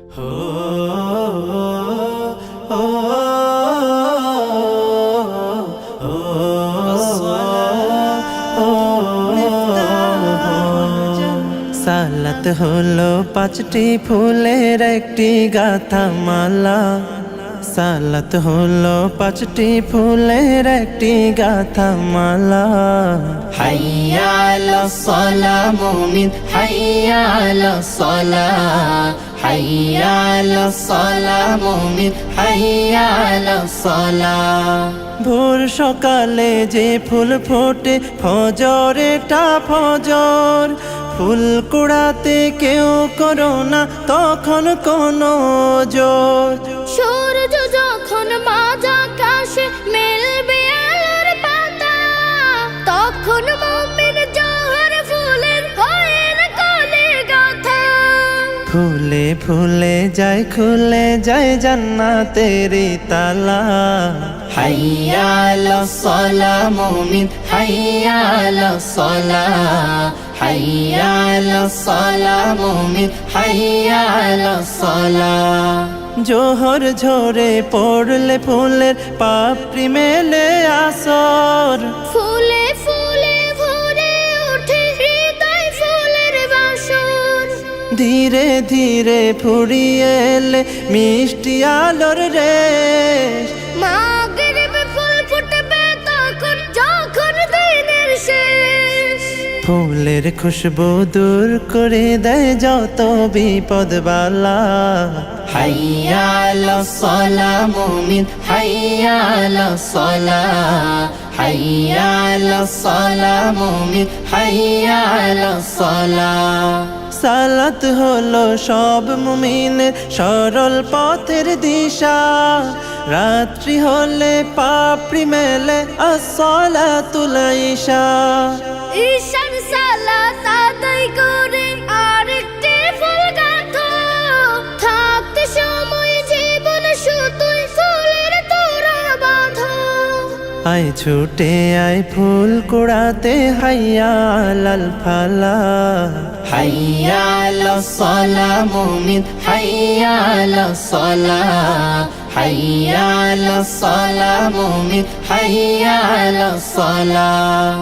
সালাত হলো পাঁচটি ফুলের একটি গাথা মালা। সালাত হলো পাঁচটি ফুলের একটি গাথা মালা। হাইয়া আলাস সালাহ মুমিন, হাইয়া আলাস সালাহ, হাইয়া আলাস সালাহ মুমিন, হাইয়া আলাস সালাহ। ভোর সকালে যে ফুল ফোটে ফজরেটা ফজর, ফুল কুড়াতে কেউ করো না তখন কোনো জোর। সূর্য যখন মাঝ আকাশে মেলবে আলোর পাতা, তখন মুমিন জোহর ফুলের হয়ে কোলে গাথা। ফুলে ফুলে যায় খুলে যায় জান্নাতেরি তালা। হাইয়া আলাস সালাহ মুমিন, হাইয়া আলাস সালাহ, হাইয়া আলাস সালাহ মুমিন, হাইয়া আলাস সালাহ। জোহর ঝরে পড়লে ফুলের পাপড়ি মেলে আসর, ফুলে ফুলে ভরে ওঠে হৃদয় ফুলের বাসর। ধীরে ধীরে ফুরিয়ে এলে মিষ্টি আলোর রেশ। মাগরিবে ফুল ফুটবে তখন যখন দিনের শেষ। ফুলের খুশবু দূর করে দেয় যত বিপদ বালা। হাইয়া আলাস সালাহ মুমিন, হাইয়া আলাস সালাহ, হাইয়া আলাস সালাহ মুমিন, হাইয়া আলাস সালাহ। সালাত হলো সব মুমিনের সরল পথের দিশা। রাত্রি হলে পাপড়ি মেলে আসসালাতুল ইশা। ঈশান সালাত আদায় করে আরেকটি ফুল গাঁথো, থাকতে সময় জীবন শুধুই ফুলের তোড়া বাঁধো। আয় ছুটে আয় ফুল কুড়াতে হাইয়া আলাল ফালা। হাইয়া আলাস সালাহ মুমিন, হাইয়া আলাস সালাহ, হাইয়া আলাস সালাহ মুমিন, হাইয়া আলাস সালাহ।